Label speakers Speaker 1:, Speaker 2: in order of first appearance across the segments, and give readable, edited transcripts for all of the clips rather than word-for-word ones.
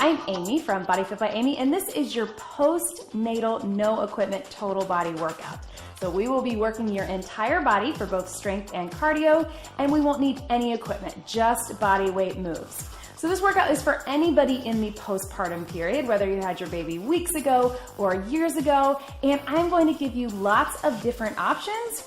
Speaker 1: I'm Amy from BodyFit by Amy, and this is your postnatal no equipment total body workout. So we will be working your entire body for both strength and cardio, and we won't need any equipment, just body weight moves. So this workout is for anybody in the postpartum period, whether you had your baby weeks ago or years ago, and I'm going to give you lots of different options.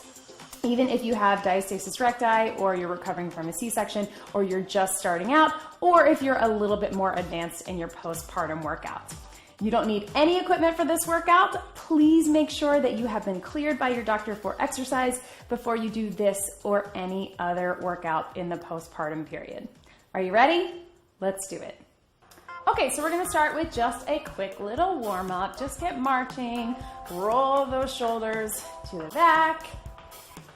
Speaker 1: Even if you have diastasis recti, or you're recovering from a C-section, or you're just starting out, or if you're a little bit more advanced in your postpartum workout. You don't need any equipment for this workout. Please make sure that you have been cleared by your doctor for exercise before you do this or any other workout in the postpartum period. Are you ready? Let's do it. Okay, so we're gonna start with just a quick little warm-up. Just get marching, roll those shoulders to the back,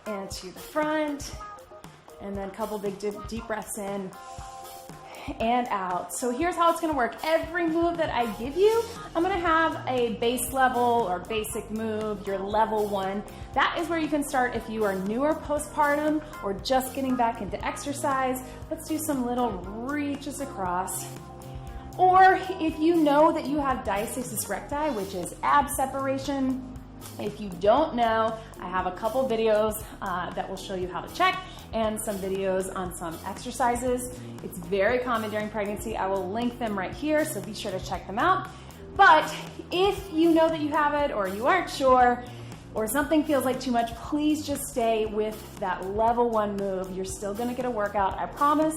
Speaker 1: and to the front, and then a couple big deep breaths in and out. So here's how it's gonna work. Every move that I give you, I'm gonna have a base level or basic move, your level 1. That is where you can start if you are newer postpartum or just getting back into exercise. Let's do some little reaches across. Or if you know that you have diastasis recti, which is ab separation. If you don't know, I have a couple videos that will show you how to check and some videos on some exercises. It's very common during pregnancy. I will link them right here, so be sure to check them out. But if you know that you have it or you aren't sure or something feels like too much, please just stay with that level 1 move. You're still gonna get a workout, I promise.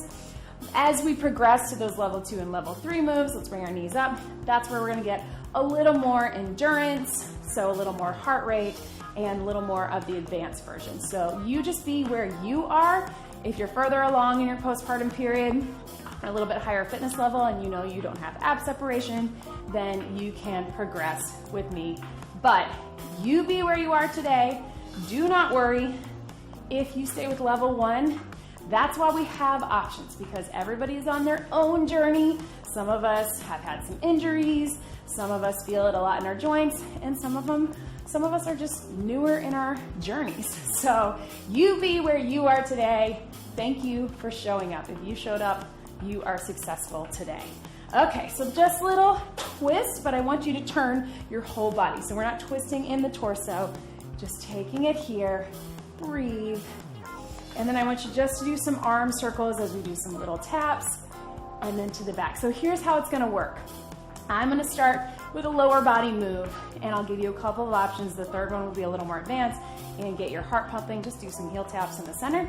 Speaker 1: As we progress to those level 2 and level 3 moves, let's bring our knees up. That's where we're gonna get a little more endurance, so a little more heart rate and a little more of the advanced version. So you just be where you are. If you're further along in your postpartum period, a little bit higher fitness level, and you know you don't have ab separation, then you can progress with me. But you be where you are today. Do not worry if you stay with level 1. That's why we have options, because everybody is on their own journey. Some of us have had some injuries, some of us feel it a lot in our joints, and some of us are just newer in our journeys. So you be where you are today. Thank you for showing up. If you showed up, you are successful today. Okay, so just a little twist, but I want you to turn your whole body. So we're not twisting in the torso, just taking it here, breathe. And then I want you just to do some arm circles as we do some little taps, and then to the back. So here's how it's gonna work. I'm gonna start with a lower body move, and I'll give you a couple of options. The third one will be a little more advanced and get your heart pumping. Just do some heel taps in the center.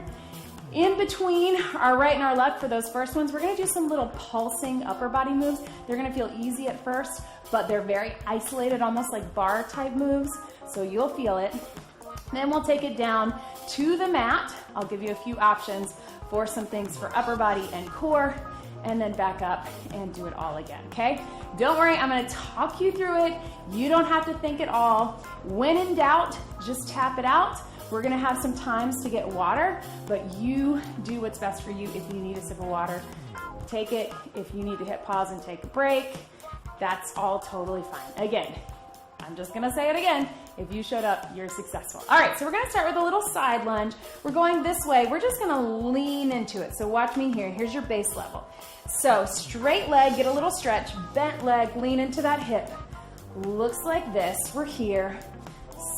Speaker 1: In between our right and our left for those first ones, we're gonna do some little pulsing upper body moves. They're gonna feel easy at first, but they're very isolated, almost like bar type moves, so you'll feel it. Then we'll take it down to the mat. I'll give you a few options for some things for upper body and core, and then back up and do it all again, okay? Don't worry, I'm gonna talk you through it. You don't have to think at all. When in doubt, just tap it out. We're gonna have some times to get water, but you do what's best for you. If you need a sip of water, take it. If you need to hit pause and take a break, that's all totally fine. Again, I'm just gonna say it again. If you showed up, you're successful. All right, so we're gonna start with a little side lunge. We're going this way. We're just gonna lean into it. So watch me here. Here's your base level. So straight leg, get a little stretch, bent leg, lean into that hip. Looks like this. We're here,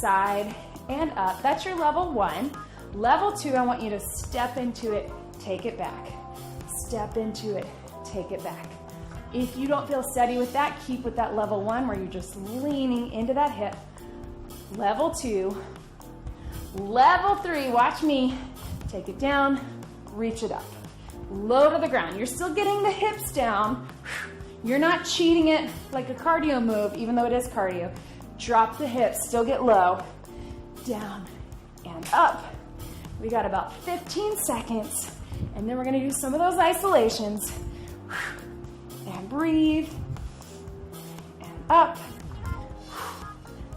Speaker 1: side and up. That's your level 1. Level 2, I want you to step into it, take it back. Step into it, take it back. If you don't feel steady with that, keep with that level 1 where you're just leaning into that hip. Level 2. Level 3, watch me. Take it down, reach it up. Low to the ground. You're still getting the hips down. You're not cheating it like a cardio move, even though it is cardio. Drop the hips, still get low. Down and up. We got about 15 seconds, and then we're gonna do some of those isolations. And breathe, and up.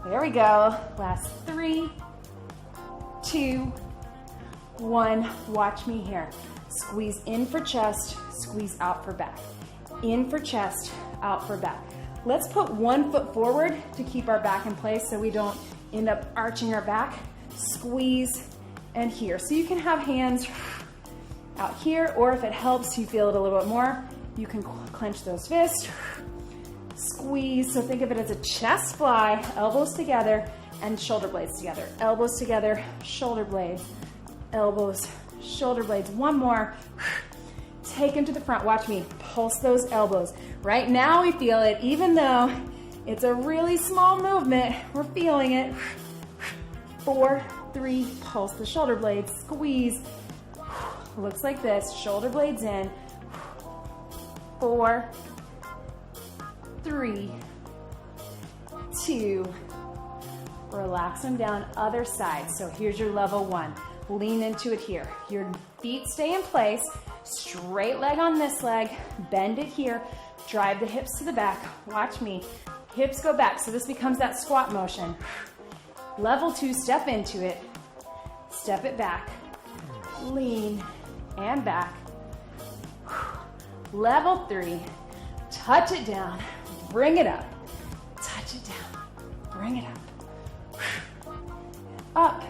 Speaker 1: There we go. Last 3, 2, 1. Watch me here. Squeeze in for chest, squeeze out for back. In for chest, out for back. Let's put one foot forward to keep our back in place so we don't end up arching our back. Squeeze and here. So you can have hands out here, or if it helps you feel it a little bit more, you can clench those fists squeeze. So think of it as a chest fly, elbows together and shoulder blades together. Elbows together, shoulder blades, elbows, shoulder blades. One more. Take them to the front. Watch me pulse those elbows. Right now we feel it, even though it's a really small movement, we're feeling it. 4, 3, pulse the shoulder blades, squeeze. Looks like this, shoulder blades in. 4, 3, 2, relax them down, other side. So here's your level 1. Lean into it here. Your feet stay in place, straight leg on this leg, bend it here, drive the hips to the back. Watch me, hips go back, so this becomes that squat motion. Level 2, step into it, step it back, lean and back. Level 3, touch it down, bring it up, touch it down, bring it up, up,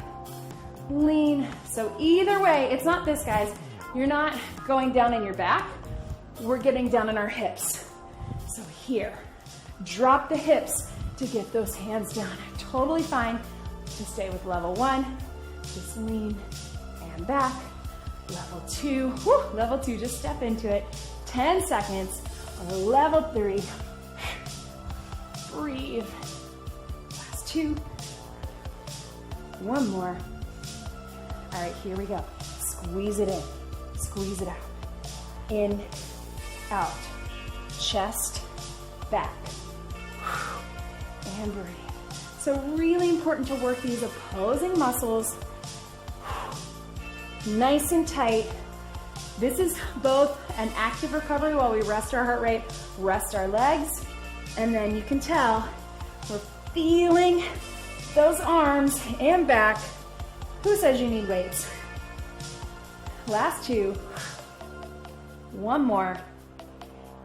Speaker 1: lean. So either way, it's not this, guys. You're not going down in your back. We're getting down in our hips. So here, drop the hips to get those hands down. Totally fine to stay with level 1. Just lean and back. Level 2, level 2, just step into it. 10 seconds. Level 3, breathe. Last 2. One more. All right, here we go. Squeeze it in, squeeze it out. In, out, chest, back, and breathe. So really important to work these opposing muscles nice and tight. This is both an active recovery while we rest our heart rate, rest our legs, and then you can tell we're feeling those arms and back. Who says you need weights? Last 2. One more.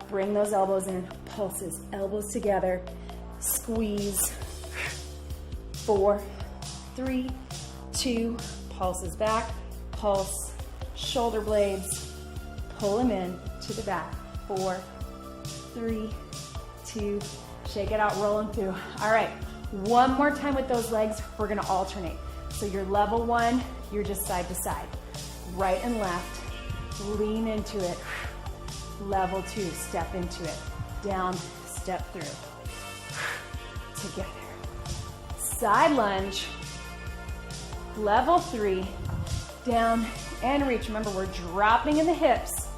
Speaker 1: Bring those elbows in, pulses, elbows together, squeeze. 4, 3, 2, pulses back, pulse, shoulder blades, pull them in to the back. 4, 3, 2, shake it out, roll them through. All right, one more time with those legs, we're gonna alternate. So your level 1, you're just side to side, right and left, lean into it. Level 2, step into it, down, step through, together. Side lunge, level 3, down and reach. Remember, we're dropping in the hips.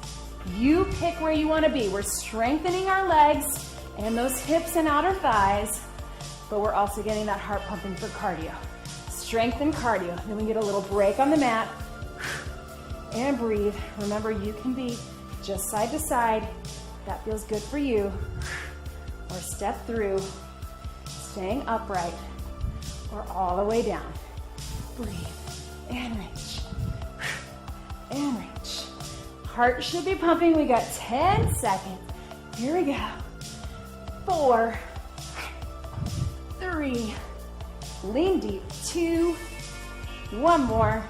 Speaker 1: You pick where you want to be. We're strengthening our legs and those hips and outer thighs, but we're also getting that heart pumping for cardio. Strength and cardio. Then we get a little break on the mat and breathe. Remember, you can be just side to side. That feels good for you. Or step through, staying upright, or all the way down. Breathe and reach, and reach. Heart should be pumping. We got 10 seconds. Here we go. 4, 3, lean deep. 2, one more,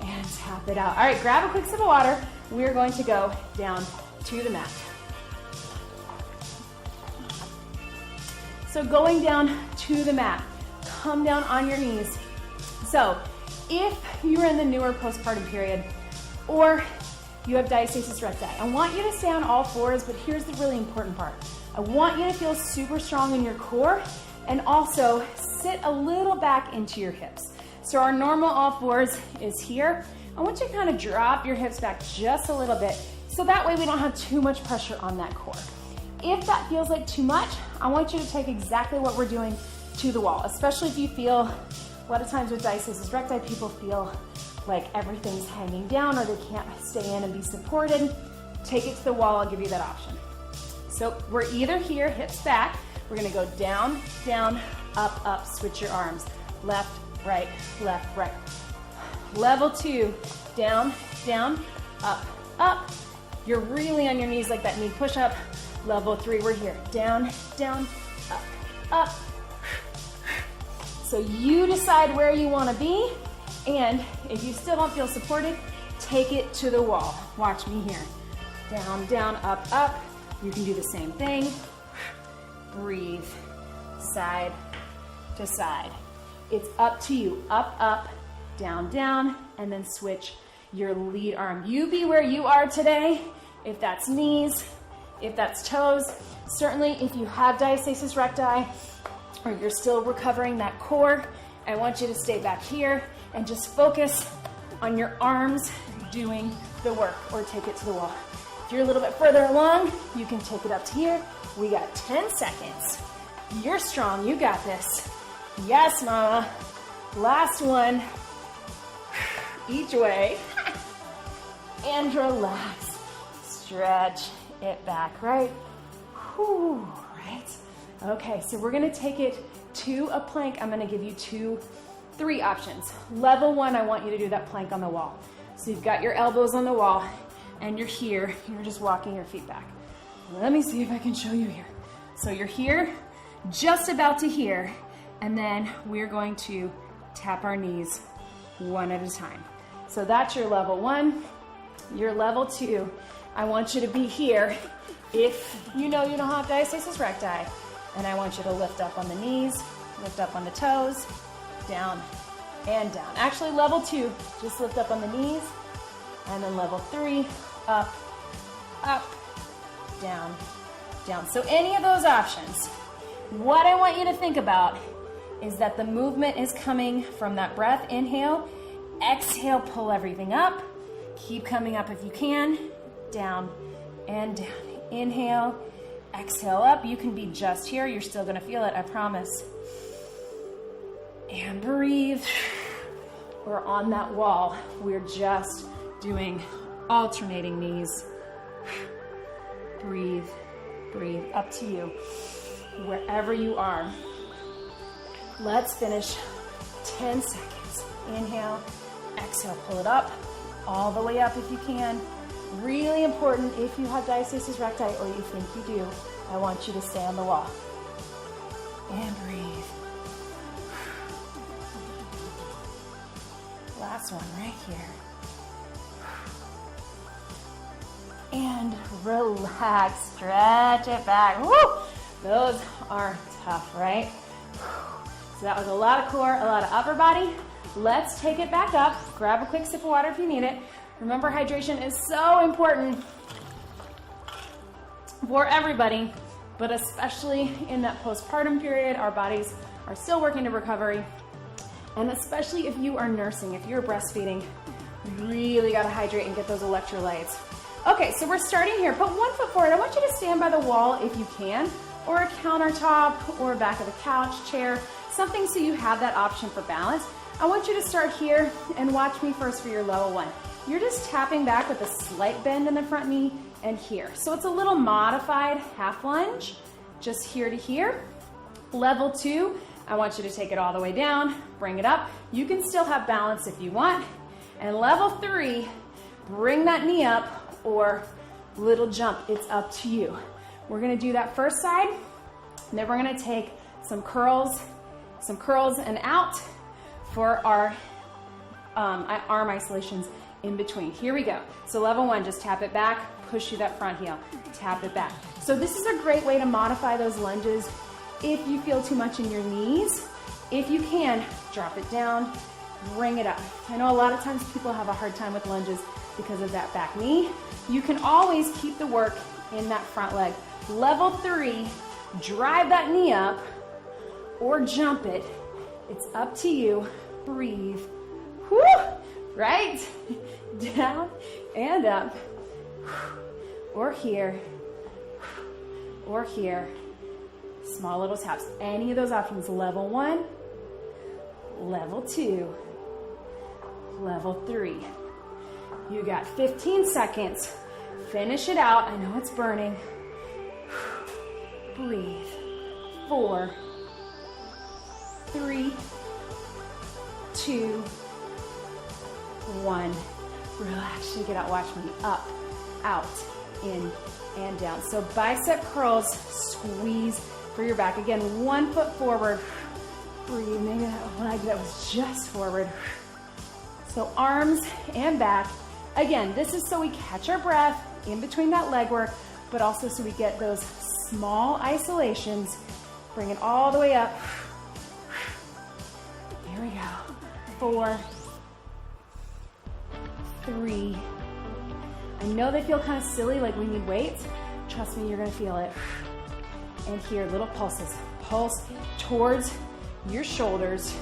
Speaker 1: and tap it out. All right, grab a quick sip of water. We're going to go down to the mat. So going down to the mat, come down on your knees. So if you're in the newer postpartum period or you have diastasis recti, I want you to stay on all fours, but here's the really important part. I want you to feel super strong in your core and also sit a little back into your hips. So our normal all fours is here. I want you to kind of drop your hips back just a little bit so that way we don't have too much pressure on that core. If that feels like too much, I want you to take exactly what we're doing to the wall, especially if you feel, a lot of times with diastasis recti, people feel like everything's hanging down or they can't stay in and be supported. Take it to the wall, I'll give you that option. So we're either here, hips back, we're gonna go down, down, up, up, switch your arms. Left, right, Level 2, down, down, up, up. You're really on your knees like that knee push-up. Level 3, we're here. Down, down, up, up. So you decide where you want to be, and if you still don't feel supported, take it to the wall. Watch me here. Down, down, up, up. You can do the same thing. breathe, side to side. It's up to you. Up, up, down, down, and then switch your lead arm. You be where you are today. If that's knees, if that's toes, certainly if you have diastasis recti or you're still recovering that core, I want you to stay back here and just focus on your arms doing the work, or take it to the wall. If you're a little bit further along, you can take it up to here. We got 10 seconds. You're strong, you got this. Yes, mama. Last one. Each way. And relax. Stretch it back, right? Whew, right? Okay, so we're gonna take it to a plank. I'm gonna give you three options. Level one, I want you to do that plank on the wall. So you've got your elbows on the wall and you're here, you're just walking your feet back. Let me see if I can show you here. So you're here, just about to here, and then we're going to tap our knees one at a time. So that's your level one. Your level two, I want you to be here if you know you don't have diastasis recti, and I want you to lift up on the knees, lift up on the toes, down and down. Actually, level two, just lift up on the knees, and then level three, up, up, down, down. So any of those options, what I want you to think about is that the movement is coming from that breath. Inhale, exhale, pull everything up. Keep coming up if you can, down and down. Inhale, exhale up. You can be just here. You're still gonna feel it, I promise. And breathe. We're on that wall. We're just doing alternating knees. Breathe, breathe, up to you, wherever you are. Let's finish 10 seconds. Inhale, exhale, pull it up, all the way up if you can. Really important, if you have diastasis recti or you think you do, I want you to stay on the wall. And breathe. Last one right here. And relax, stretch it back. Woo! Those are tough, right? So that was a lot of core, a lot of upper body. Let's take it back up. Grab a quick sip of water if you need it. Remember, hydration is so important for everybody, but especially in that postpartum period, our bodies are still working to recovery. And especially if you are nursing, if you're breastfeeding, you really gotta hydrate and get those electrolytes. Okay, so we're starting here. Put one foot forward. I want you to stand by the wall if you can, or a countertop, or back of the couch, chair, something so you have that option for balance. I want you to start here and watch me first for your level one. You're just tapping back with a slight bend in the front knee and here. So it's a little modified half lunge, just here to here. Level two, I want you to take it all the way down, bring it up. You can still have balance if you want. And level three, bring that knee up or little jump. It's up to you. We're gonna do that first side, and then we're gonna take some curls and out for our arm isolations in between. Here we go. So level one, just tap it back, push through that front heel, tap it back. So this is a great way to modify those lunges if you feel too much in your knees. If you can, drop it down, bring it up. I know a lot of times people have a hard time with lunges because of that back knee. You can always keep the work in that front leg. Level three, drive that knee up or jump it. It's up to you. Breathe. Whew. Right? Down and up. Or here. Or here. Small little taps. Any of those options. Level one, level two, level three. You got 15 seconds. Finish it out. I know it's burning. Breathe. 4, 3, 2, 1. Relax. Shake it out. Watch me. Up, out, in, and down. So bicep curls, squeeze for your back. Again, 1 foot forward. Breathe. Maybe that leg that was just forward. So arms and back. Again, this is so we catch our breath in between that leg work, but also so we get those small isolations. Bring it all the way up. Here we go. 4, 3. I know they feel kind of silly, like we need weights. Trust me, you're gonna feel it. And here, little pulses. Pulse towards your shoulders.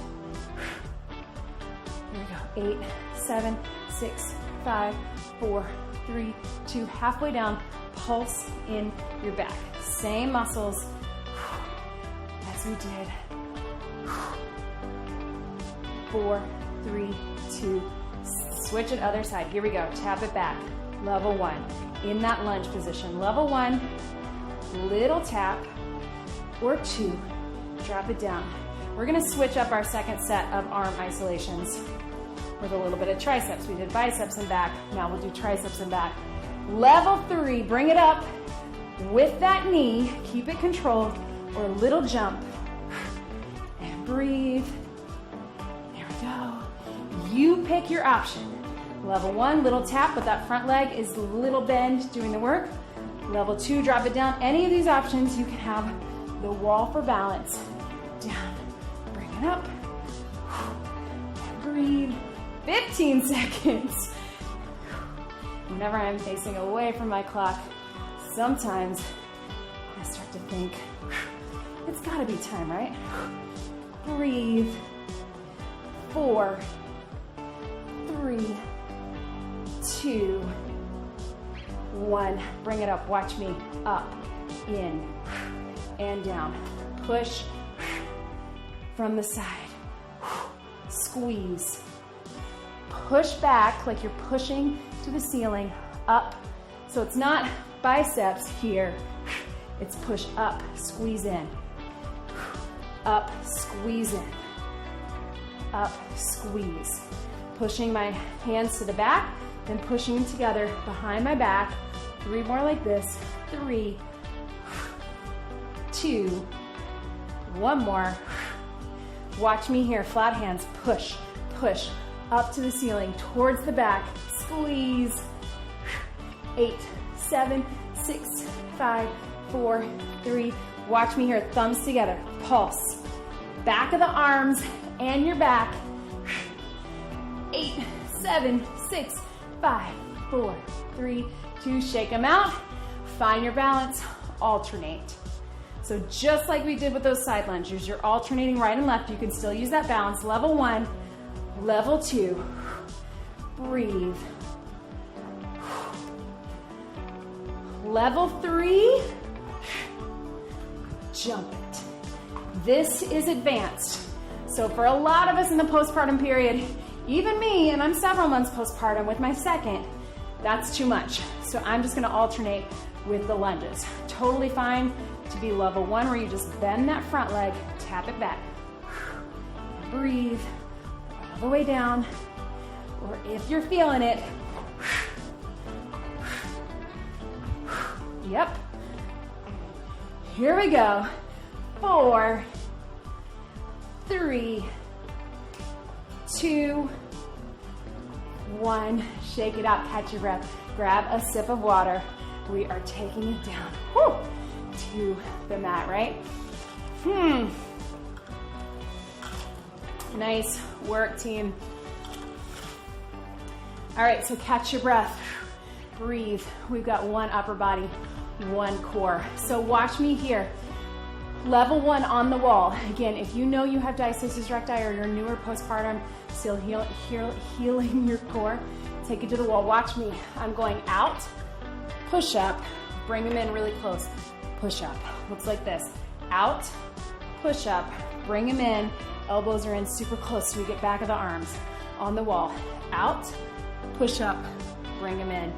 Speaker 1: Here we go. 8, 7, 6, 5, 4, 3, 2. Halfway down, pulse in your back. Same muscles as we did. 4, 3, 2. Switch it other side. Here we go. Tap it back. Level 1. In that lunge position. Level 1. Little tap. Or 2. Drop it down. We're going to switch up our second set of arm isolations with a little bit of triceps. We did biceps and back. Now we'll do triceps and back. Level 3. Bring it up with that knee. Keep it controlled. Or little jump. And breathe. There we go. You pick your option. Level 1, little tap, but that front leg is a little bend doing the work. Level 2, drop it down. Any of these options, you can have the wall for balance. Down, bring it up. And breathe. 15 seconds. Whenever I'm facing away from my clock, sometimes I start to think, it's gotta be time, right? Breathe. 4, 3, 2, 1. Bring it up. Watch me. Up, in, and down. Push from the side. Squeeze. Push back like you're pushing to the ceiling. Up. So it's not biceps here. It's push up, squeeze in. Up, squeeze in. Up, squeeze. Pushing my hands to the back, then pushing them together behind my back. 3 more like this. 3, 2, 1 more. Watch me here, flat hands, push, push, up to the ceiling, towards the back, squeeze. 8, 7, 6, 5, 4, 3. Watch me here, thumbs together, pulse. Back of the arms and your back. 8, 7, 6, 5, 4, 3, 2. Shake them out. Find your balance. Alternate. So just like we did with those side lunges, you're alternating right and left. You can still use that balance. Level 1, level 2. Breathe. Level 3. Jump it. This is advanced. So for a lot of us in the postpartum period, even me, and I'm several months postpartum with my second, that's too much. So I'm just gonna alternate with the lunges. Totally fine to be level 1 where you just bend that front leg, tap it back. Breathe all the way down. Or if you're feeling it, yep. Here we go. 4, 3, 2, 1. Shake it out, catch your breath. Grab a sip of water. We are taking it down to the mat, right? Nice work, team. All right, so catch your breath. Breathe. We've got 1 upper body, 1 core. So watch me here. Level 1 on the wall. Again, if you know you have diastasis recti or you're newer postpartum, still healing your core, take it to the wall. Watch me. I'm going out, push up, bring them in really close, push up. Looks like this. Out, push up, bring them in. Elbows are in super close so we get back of the arms. On the wall. Out, push up, bring them in,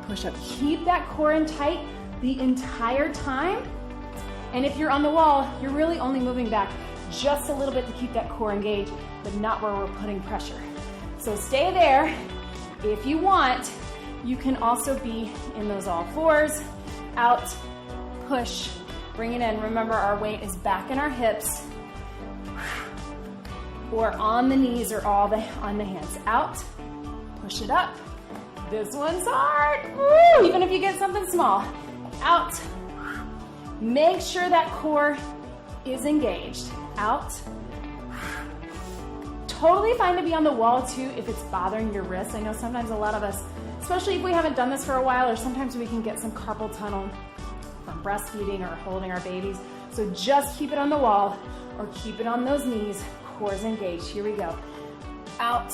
Speaker 1: push up. Keep that core in tight the entire time. And if you're on the wall, you're really only moving back just a little bit to keep that core engaged, but not where we're putting pressure. So stay there. If you want, you can also be in those all fours. Out, push, bring it in. Remember, our weight is back in our hips or on the knees or on the hands. Out, push it up. This one's hard. Woo! Even if you get something small. Out, Make sure that core is engaged. Out. Totally fine to be on the wall too if it's bothering your wrists. I know sometimes a lot of us, especially if we haven't done this for a while, or sometimes we can get some carpal tunnel from breastfeeding or holding our babies. So just keep it on the wall or keep it on those knees. Core is engaged. Here we go. Out.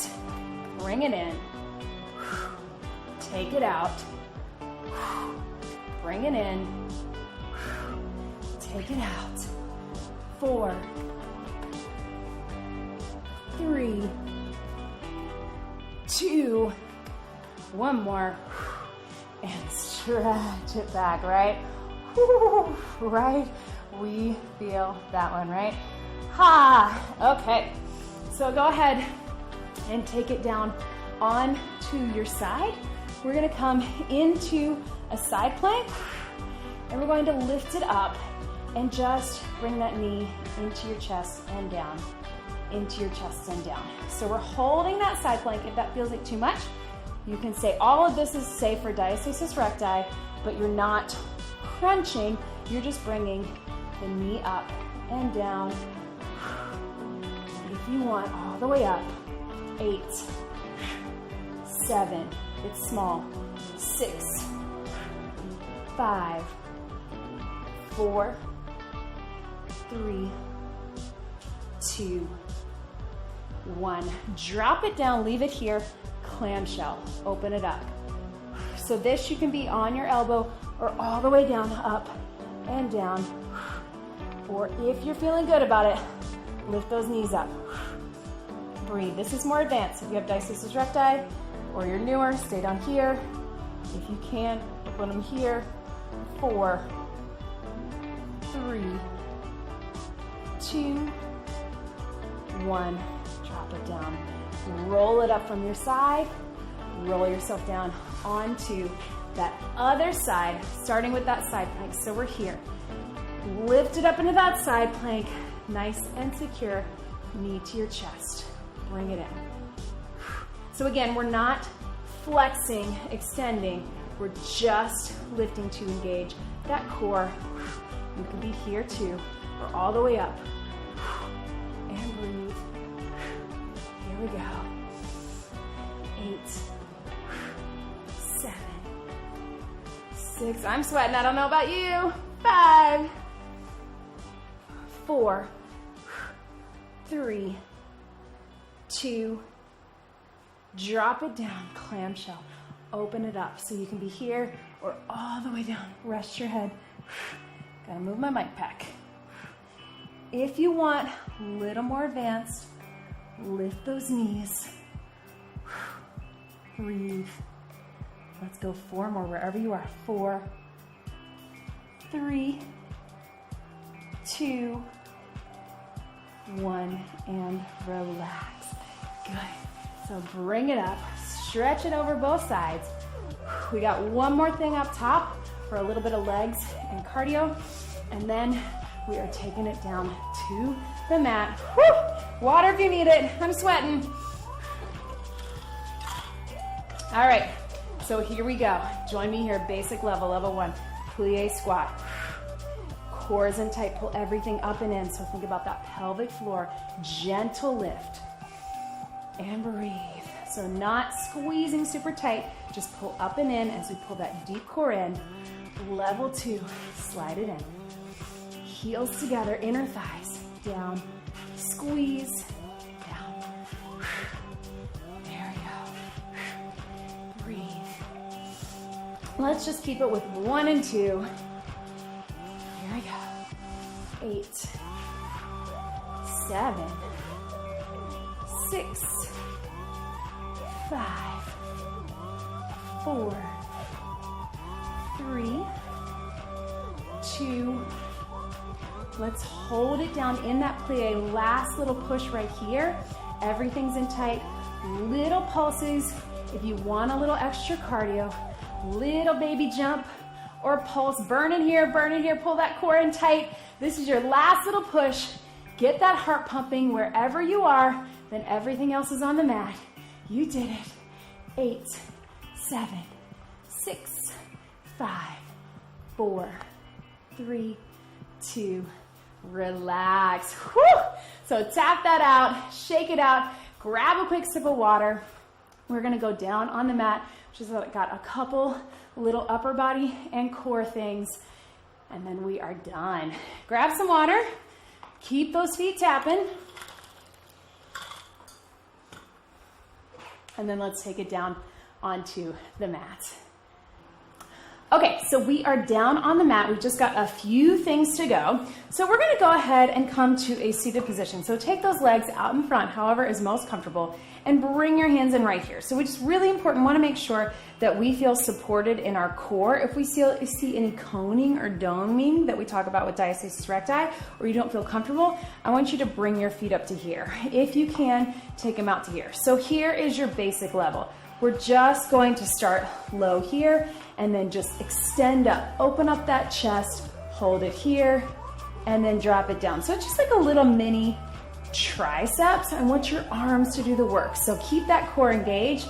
Speaker 1: Bring it in. Take it out. Bring it in. Take it out. 4, 3, 2, one more, and stretch it back, right? Woo, right? We feel that one, right? Ha! Okay, so go ahead and take it down onto your side. We're gonna come into a side plank, and we're going to lift it up and just bring that knee into your chest and down, into your chest and down. So we're holding that side plank. If that feels like too much, you can say all of this is safe for diastasis recti, but you're not crunching, you're just bringing the knee up and down. If you want, all the way up. 8, 7, it's small. 6, 5, 4, 3, 2, 1. Drop it down, leave it here. Clamshell, open it up. So this you can be on your elbow or all the way down, up and down. Or if you're feeling good about it, lift those knees up. Breathe. This is more advanced. If you have diastasis recti or you're newer, stay down here. If you can, open them here. 4, 3, 2, 1. Drop it down. Roll it up from your side. Roll yourself down onto that other side, starting with that side plank. So we're here. Lift it up into that side plank. Nice and secure. Knee to your chest. Bring it in. So again, we're not flexing, extending. We're just lifting to engage that core. You can be here too, or all the way up. And breathe. Here we go. 8, 7, 6. I'm sweating. I don't know about you. 5, 4, 3, 2. Drop it down. Clamshell. Open it up so you can be here or all the way down. Rest your head. Gotta move my mic pack. If you want a little more advanced, lift those knees. Breathe. Let's go 4 more wherever you are. 4, 3, 2, 1, and relax. Good. So bring it up, stretch it over both sides. We got one more thing up top for a little bit of legs and cardio, and then we are taking it down to the mat. Woo! Water if you need it. I'm sweating. All right, so here we go. Join me here, basic level, level 1, plie squat. Core is in tight, pull everything up and in. So think about that pelvic floor, gentle lift. And breathe. So not squeezing super tight, just pull up and in as we pull that deep core in. Level 2, slide it in. Heels together, inner thighs, down, squeeze, down. There we go. Breathe. Let's just keep it with 1 and 2. Here we go. 8, 7, 6, 5, 4, 3, 2. Let's hold it down in that plie. Last little push right here. Everything's in tight. Little pulses. If you want a little extra cardio, little baby jump or pulse. Burn in here, pull that core in tight. This is your last little push. Get that heart pumping wherever you are, then everything else is on the mat. You did it. 8, 7, 6, 5, 4, 3, 2, relax. Whew. So tap that out, shake it out, grab a quick sip of water. We're gonna go down on the mat, which has got a couple little upper body and core things, and then we are done. Grab some water, keep those feet tapping, and then let's take it down onto the mat. Okay, so we are down on the mat. We've just got a few things to go. So we're gonna go ahead and come to a seated position. So take those legs out in front, however is most comfortable, and bring your hands in right here. So it's really important, wanna make sure that we feel supported in our core. If we see any coning or doming that we talk about with diastasis recti, or you don't feel comfortable, I want you to bring your feet up to here. If you can, take them out to here. So here is your basic level. We're just going to start low here and then just extend up, open up that chest, hold it here, and then drop it down. So it's just like a little mini triceps. I want your arms to do the work. So keep that core engaged.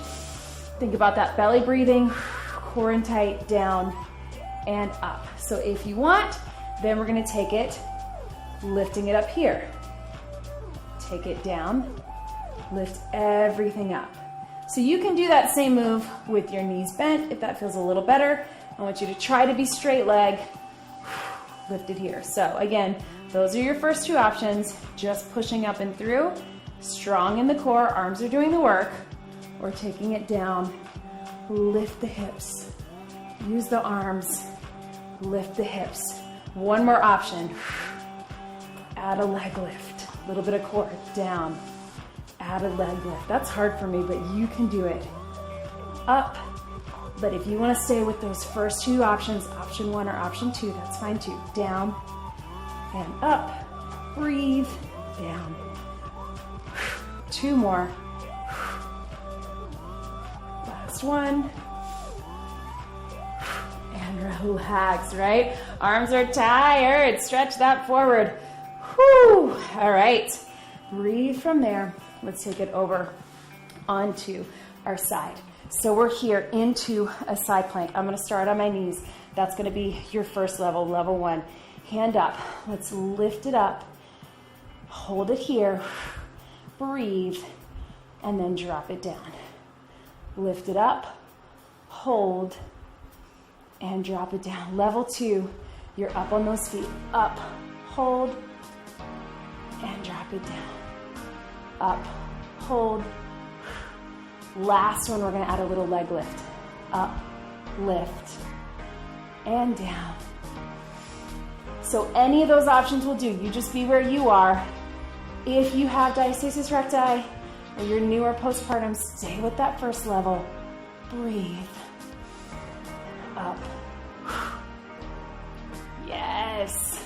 Speaker 1: Think about that belly breathing, core and tight, down and up. So if you want, then we're gonna take it, lifting it up here. Take it down, lift everything up. So you can do that same move with your knees bent if that feels a little better. I want you to try to be straight leg, lift it here. So again, those are your first two options, just pushing up and through, strong in the core, arms are doing the work, or taking it down, lift the hips, use the arms, lift the hips. One more option, add a leg lift, a little bit of core, down, add a leg lift. That's hard for me, but you can do it. Up, but if you want to stay with those first two options, option 1 or option 2, that's fine too. Down and up, breathe, down. 2 more. Last one. And relax, right? Arms are tired, stretch that forward. Whew. All right, breathe from there. Let's take it over onto our side. So we're here into a side plank. I'm gonna start on my knees. That's gonna be your first level, level 1. Hand up, let's lift it up. Hold it here, breathe, and then drop it down. Lift it up, hold, and drop it down. Level 2, you're up on those feet. Up, hold, and drop it down. Up, hold. Last one, we're gonna add a little leg lift. Up, lift, and down. So any of those options will do. You just be where you are. If you have diastasis recti or you're new or postpartum, stay with that first level. Breathe. Up. Yes.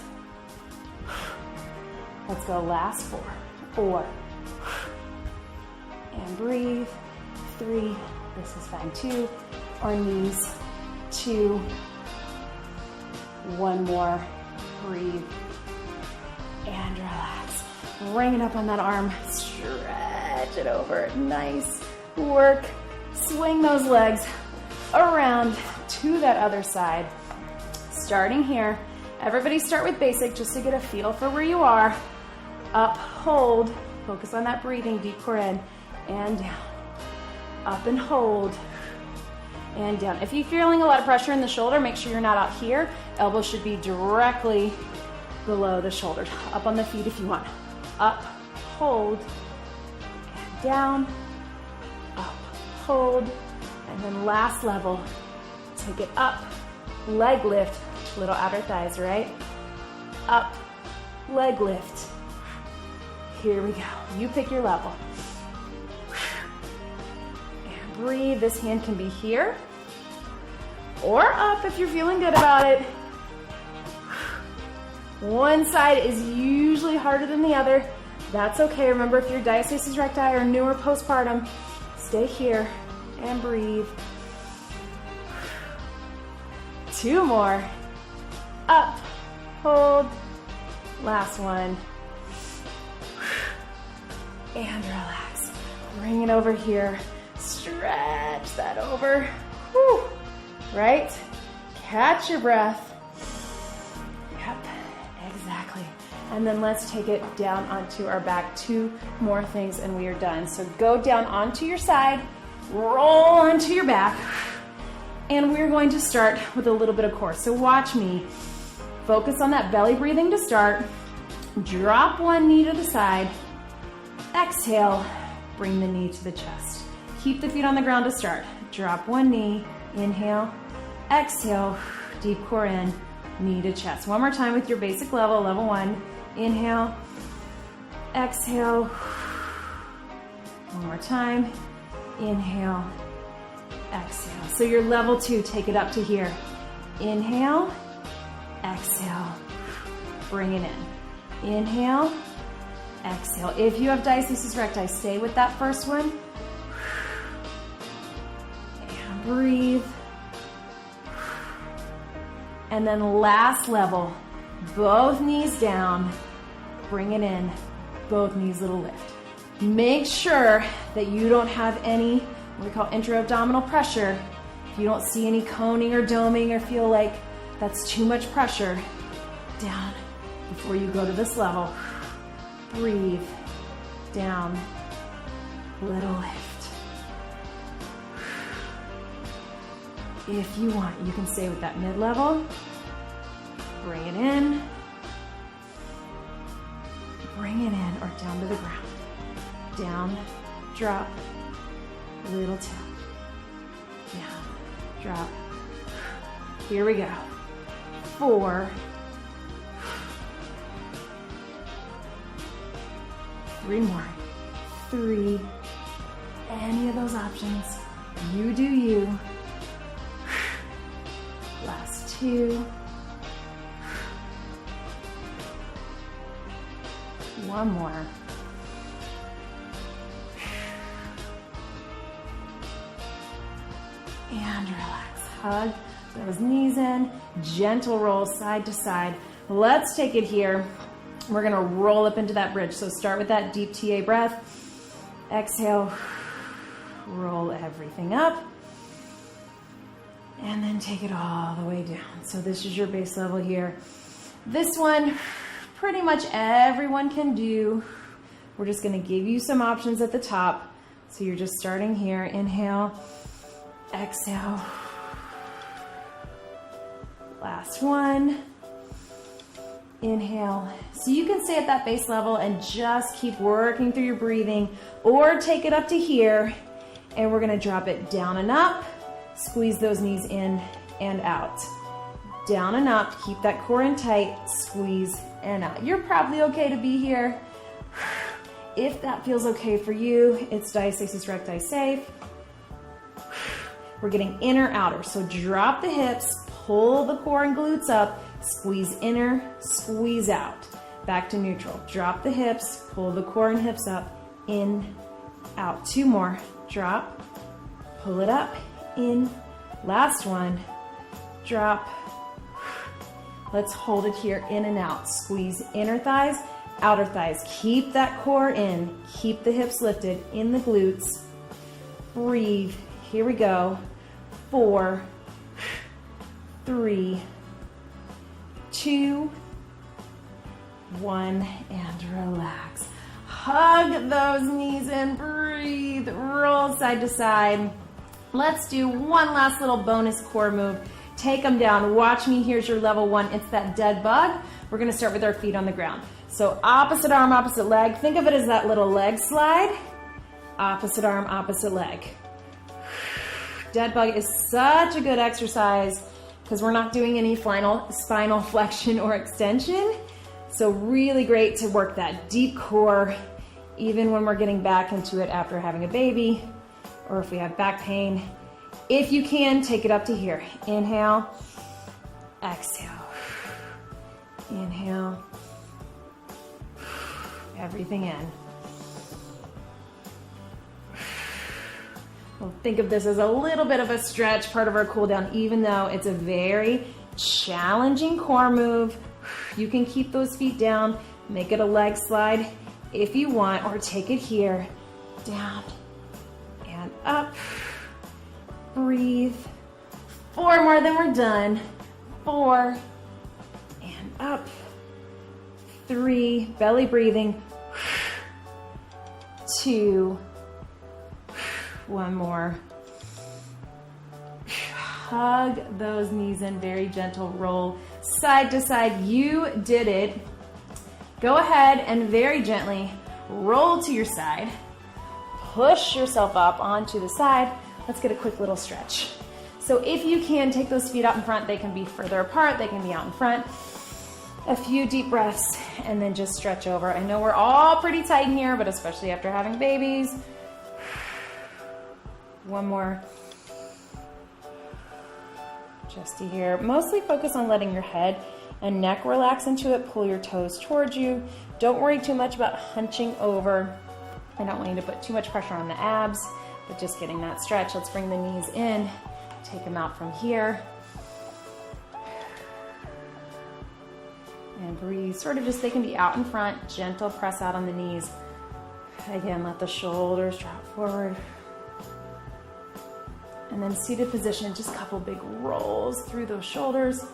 Speaker 1: Let's go, last 4. 4. And breathe. 3. This is fine. 2. Or knees. 2. 1 more. Breathe. And relax. Bring it up on that arm. Stretch it over. Nice work. Swing those legs around to that other side. Starting here. Everybody start with basic just to get a feel for where you are. Up, hold. Focus on that breathing, deep core in, and down. Up and hold, and down. If you're feeling a lot of pressure in the shoulder, make sure you're not out here. Elbows should be directly below the shoulders. Up on the feet if you want. Up, hold, and down. Up, hold, and then last level. Take it up, leg lift, little outer thighs, right? Up, leg lift. Here we go. You pick your level. And breathe. This hand can be here or up if you're feeling good about it. One side is usually harder than the other. That's okay. Remember, if you're diastasis recti or new or postpartum, stay here and breathe. 2 more. Up, hold. Last one. And relax. Bring it over here. Stretch that over. Whew. Right? Catch your breath. Yep. And then let's take it down onto our back. 2 more things and we are done. So go down onto your side, roll onto your back, and we're going to start with a little bit of core. So watch me. Focus on that belly breathing to start. Drop one knee to the side. Exhale, bring the knee to the chest. Keep the feet on the ground to start. Drop one knee, inhale, exhale, deep core in, knee to chest. One more time with your basic level, level 1. Inhale, exhale. One more time, inhale, exhale. So your level 2, take it up to here. Inhale, exhale, bring it in. Inhale, exhale. If you have diastasis recti, stay with that first one. And breathe. And then last level, both knees down, bring it in, both knees little lift. Make sure that you don't have any, what we call intra-abdominal pressure. If you don't see any coning or doming or feel like that's too much pressure, down before you go to this level. Breathe, down, little lift. If you want, you can stay with that mid-level. Bring it in. Bring it in or down to the ground. Down, drop, little tap. Down, drop. Here we go. 4. 3 more. 3. Any of those options. You do you. Last 2. 1 more. And relax. Hug those knees in. Gentle roll side to side. Let's take it here. We're gonna roll up into that bridge. So start with that deep TA breath. Exhale. Roll everything up. And then take it all the way down. So this is your base level here. This one, pretty much everyone can do. We're just gonna give you some options at the top. So you're just starting here. Inhale, exhale. Last one. Inhale. So you can stay at that base level and just keep working through your breathing, or take it up to here and we're gonna drop it down and up. Squeeze those knees in and out. Down and up, keep that core in tight, squeeze and out. You're probably okay to be here. If that feels okay for you, it's diastasis recti safe. We're getting inner, outer. So drop the hips, pull the core and glutes up, squeeze inner, squeeze out. Back to neutral. Drop the hips, pull the core and hips up, in, out. 2 more. Drop, pull it up, in. Last one. Drop. Let's hold it here, in and out. Squeeze inner thighs, outer thighs. Keep that core in. Keep the hips lifted in the glutes. Breathe. Here we go. 4, 3, 2, 1, and relax. Hug those knees in, breathe, roll side to side. Let's do one last little bonus core move. Take them down. Watch me. Here's your level 1. It's that dead bug. We're going to start with our feet on the ground. So opposite arm, opposite leg. Think of it as that little leg slide. Opposite arm, opposite leg. Dead bug is such a good exercise because we're not doing any spinal flexion or extension. So really great to work that deep core, even when we're getting back into it after having a baby, or if we have back pain. If you can, take it up to here. Inhale, exhale. Inhale, everything in. We'll think of this as a little bit of a stretch, part of our cool down, even though it's a very challenging core move. You can keep those feet down, make it a leg slide if you want, or take it here, down and up. Breathe. 4 more, then we're done. 4 and up. 3, belly breathing, 2, 1 more. Hug those knees in, very gentle, roll side to side. You did it. Go ahead and very gently roll to your side. Push yourself up onto the side. Let's get a quick little stretch. So if you can, take those feet out in front. They can be further apart. They can be out in front. A few deep breaths and then just stretch over. I know we're all pretty tight in here, but especially after having babies. 1 more. Just to here. Mostly focus on letting your head and neck relax into it. Pull your toes towards you. Don't worry too much about hunching over. I don't want you to put too much pressure on the abs, but just getting that stretch. Let's bring the knees in. Take them out from here. And breathe. Sort of just, they can be out in front. Gentle press out on the knees. Again, let the shoulders drop forward. And then seated position, just a couple big rolls through those shoulders.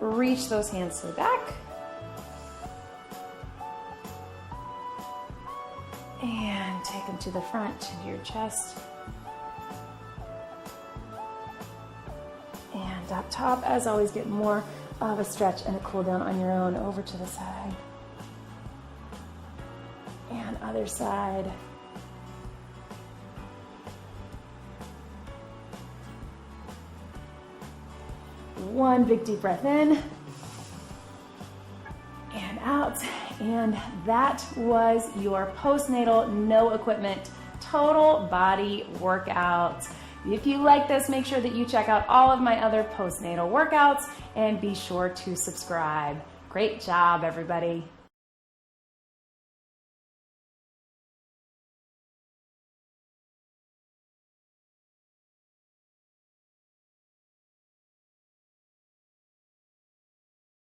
Speaker 1: Reach those hands to the back. And take them to the front, to your chest. And up top, as always, get more of a stretch and a cool down on your own. Over to the side. And other side. One big deep breath in and out. And that was your postnatal, no equipment, total body workout. If you like this, make sure that you check out all of my other postnatal workouts and be sure to subscribe. Great job, everybody.